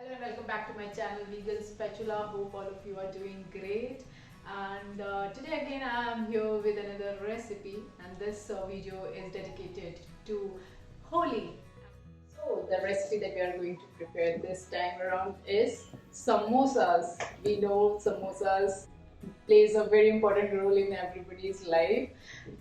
Hello and welcome back to my channel Vegan Spatula. Hope all of you are doing great. And today again I am here with another recipe, and this video is dedicated to Holi. So the recipe that we are going to prepare this time around is samosas. We know samosas plays a very important role in everybody's life.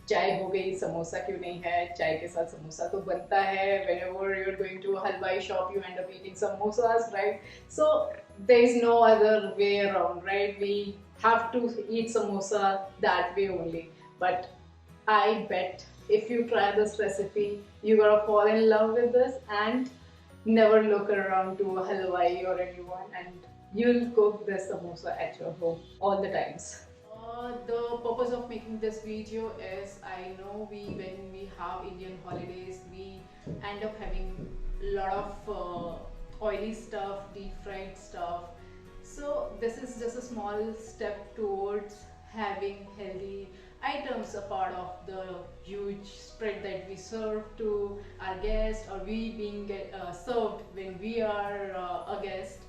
चाय हो गई, समोसा क्यों नहीं है? चाय के साथ समोसा तो बनता है. Whenever you're going to a halwai shop, you end up eating samosas, right? So there is no other way around, right? We have to eat samosa that way only. But I bet if you try this recipe, you're gonna fall in love with this and never look around to a halwai or anyone, and you'll cook this samosa at your home all the times. The purpose of making this video is, I know when we have Indian holidays, we end up having a lot of oily stuff, deep fried stuff. So this is just a small step towards having healthy items, a part of the huge spread that we serve to our guests, or we being served when we are a guest.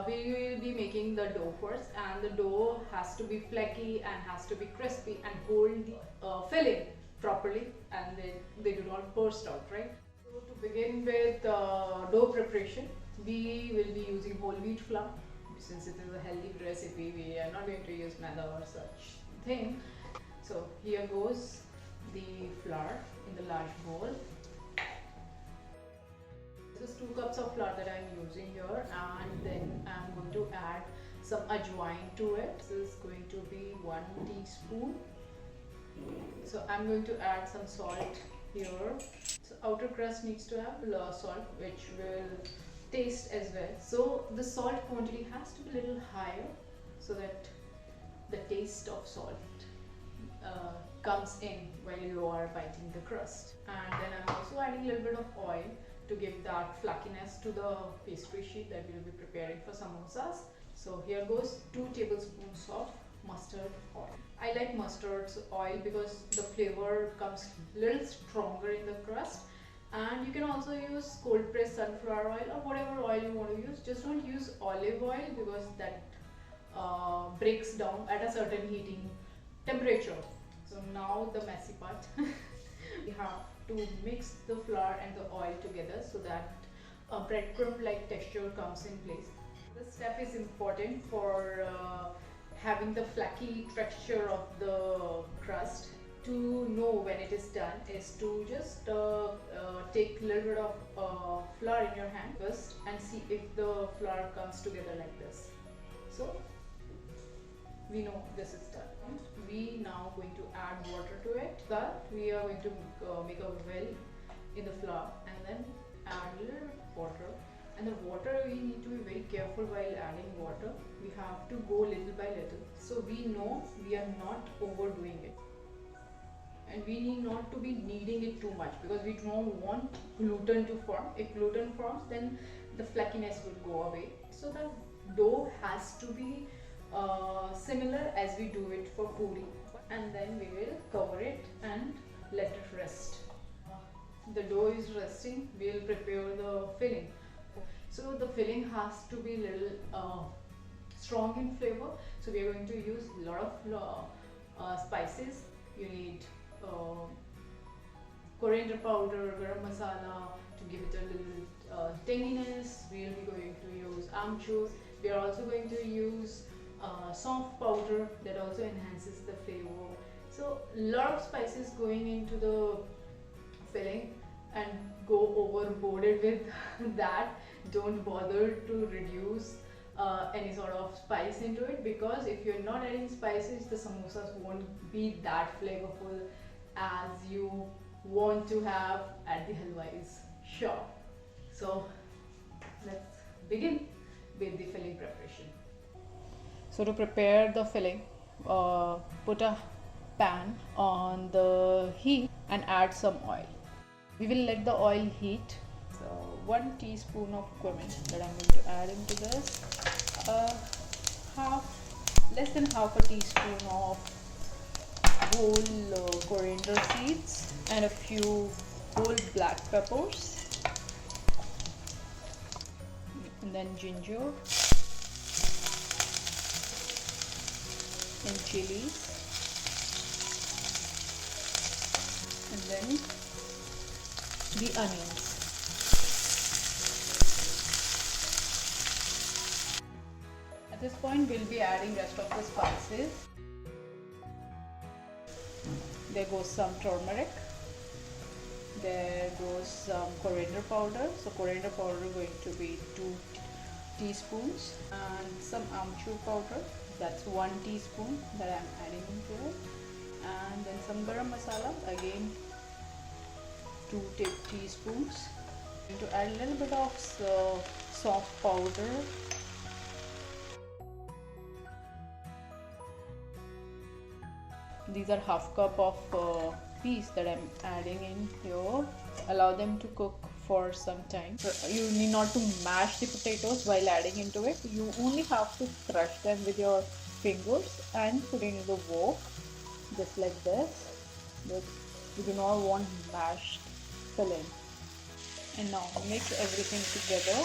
We will be making the dough first, and the dough has to be flaky and has to be crispy and hold the filling properly, and they do not burst out, right? So to begin with dough preparation, we will be using whole wheat flour. Since it is a healthy recipe, we are not going to use maida or such thing. So here goes the flour in the large bowl. This is 2 cups of flour that I am using here, and then I am going to add some ajwain to it. This is going to be 1 teaspoon. So I am going to add some salt here. So outer crust needs to have salt, which will taste as well. So the salt quantity has to be a little higher so that the taste of salt comes in while you are biting the crust. And then I'm also adding a little bit of oil to give that fluffiness to the pastry sheet that we will be preparing for samosas. So here goes 2 tablespoons of mustard oil. I like mustard oil because the flavor comes a little stronger in the crust. And you can also use cold pressed sunflower oil or whatever oil you want to use. Just don't use olive oil because that breaks down at a certain heating temperature. So now the messy part. We have to mix the flour and the oil together so that a breadcrumb like texture comes in place. This step is important for having the flaky texture of the crust. To know when it is done is to just take a little bit of flour in your hand first and see if the flour comes together like this. So we know this is done. We now going to add water to it. That we are going to make a well in the flour and then add a little water. And the water, we need to be very careful while adding water. We have to go little by little, so we know we are not overdoing it, and we need not to be kneading it too much because we don't want gluten to form. If gluten forms, then the flackiness will go away. So the dough has to be similar as we do it for puri, and then we will cover it and let it rest. The dough is resting, we will prepare the filling. So the filling has to be a little strong in flavor, so we are going to use a lot of spices. You need coriander powder, garam masala to give it a little tanginess. We will be going to use amchur. We are also going to use soft powder that also enhances the flavor. So a lot of spices going into the filling, and go overboarded with that. Don't bother to reduce any sort of spice into it, because if you're not adding spices, the samosas won't be that flavorful as you want to have at the halwai's shop. So let's begin with the filling preparation. So to prepare the filling, put a pan on the heat and add some oil. We will let the oil heat. So 1 teaspoon of cumin that I'm going to add into this. Less than half a teaspoon of whole coriander seeds and a few whole black peppers. and then ginger and chilies, and then the onions. At this point we'll be adding rest of the spices. There goes some turmeric, there goes some coriander powder. So coriander powder going to be 2 teaspoons, and some amchur powder, that's 1 teaspoon that I'm adding into it, and then some garam masala, again 2 teaspoons. I'm going to add a little bit of soft powder, these are half cup of peas that I'm adding in here. Allow them to cook for some time. You need not to mash the potatoes while adding into it. You only have to crush them with your fingers and put it in the wok, just like this. But you do not want mashed filling. And now mix everything together.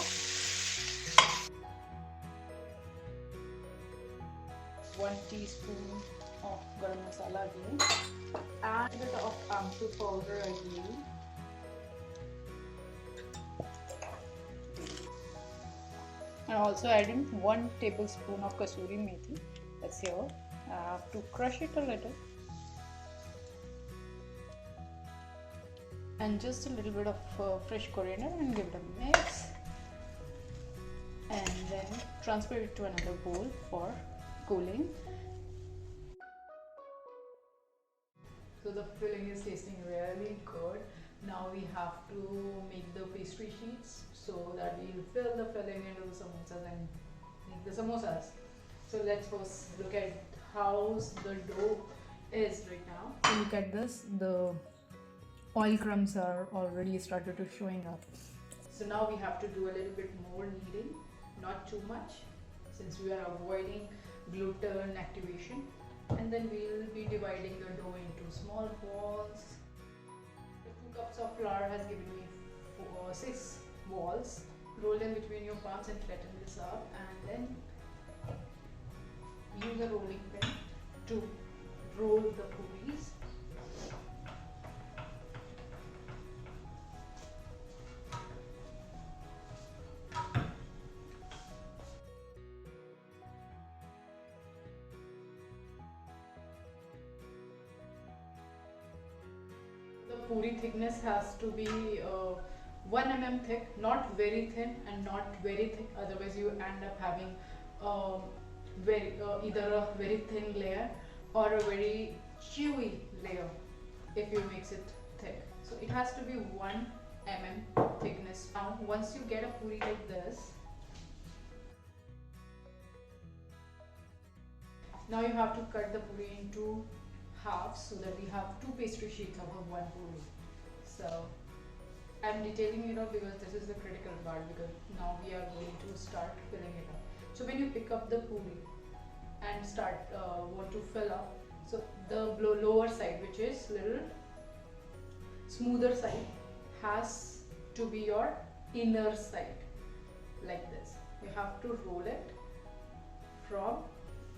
1 teaspoon of garam masala again, add a bit of amchur powder again, and also adding 1 tablespoon of kasuri methi, that's here. I have to crush it a little, and just a little bit of fresh coriander, and give it a mix, and then transfer it to another bowl for cooling. So the filling is tasting really good. Now we have to make the pastry sheets so that we'll fill the filling into the samosas and make the samosas. So let's first look at how the dough is right now. Look at this, the oil crumbs are already started to showing up. So now we have to do a little bit more kneading, not too much, since we are avoiding gluten activation. And then we'll be dividing the dough into small balls. 2 cups of flour has given me 6 balls. Roll them between your palms and flatten this up, and then use a rolling pin to roll the puris. The puri thickness has to be 1 mm thick, not very thin and not very thick, otherwise you end up having either a very thin layer or a very chewy layer if you mix it thick. So it has to be 1 mm thickness. Now once you get a puri like this, now you have to cut the puri into half so that we have 2 pastry sheets out of 1 puri. So I'm detailing it up because this is the critical part, because now we are going to start filling it up. So when you pick up the puri and start want to fill up, so the lower side, which is little smoother side, has to be your inner side, like this. You have to roll it from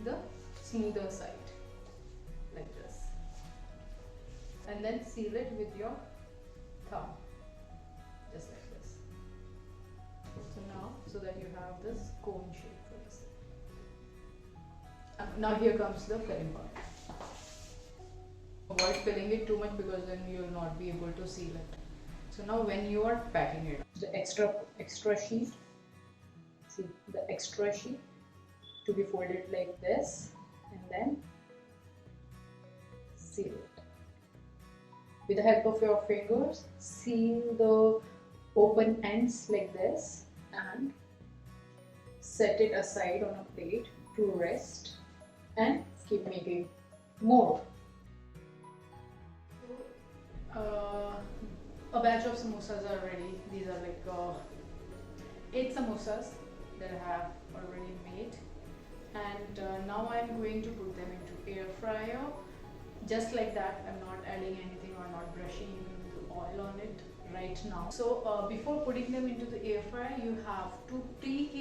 the smoother side, like this, and then seal it with your thumb, just like this. So now, so that you have this cone shape for this. Now here comes the filling part. Avoid filling it too much because then you will not be able to seal it. So now when you are packing it, the extra sheet, see the extra sheet to be folded like this, and then seal it. With the help of your fingers, seal the open ends like this and set it aside on a plate to rest, and keep making more. A batch of samosas are ready. These are like 8 samosas that I have already made, and now I'm going to put them into air fryer. Just like that, I'm not adding anything or not brushing the oil on it right now. So before putting them into the air fryer, you have to preheat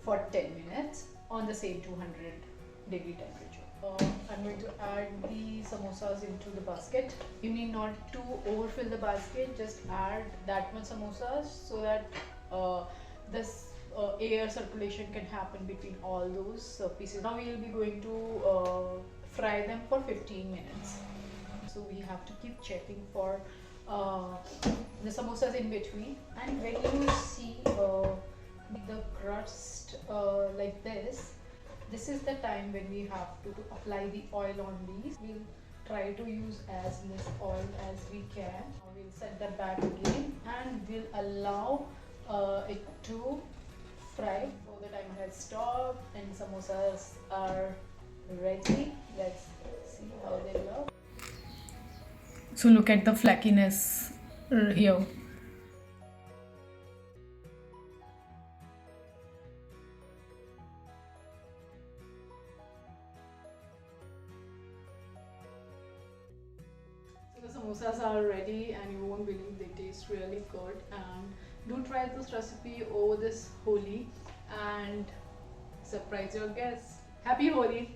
for 10 minutes on the same 200-degree temperature. I'm going to add the samosas into the basket. You need not to overfill the basket, just add that much samosas so that this air circulation can happen between all those pieces. Now we will be going to fry them for 15 minutes. So we have to keep checking for the samosas in between, and when you see the crust like this is the time when we have to apply the oil on these. We'll try to use as less oil as we can. We'll set that back again and we'll allow it to fry. So the timer has stopped and samosas are ready. Let's see how they look. So look at the flackiness here. So the samosas are ready and you won't believe they taste really good, and do try this recipe over this Holi and surprise your guests. Happy Holi!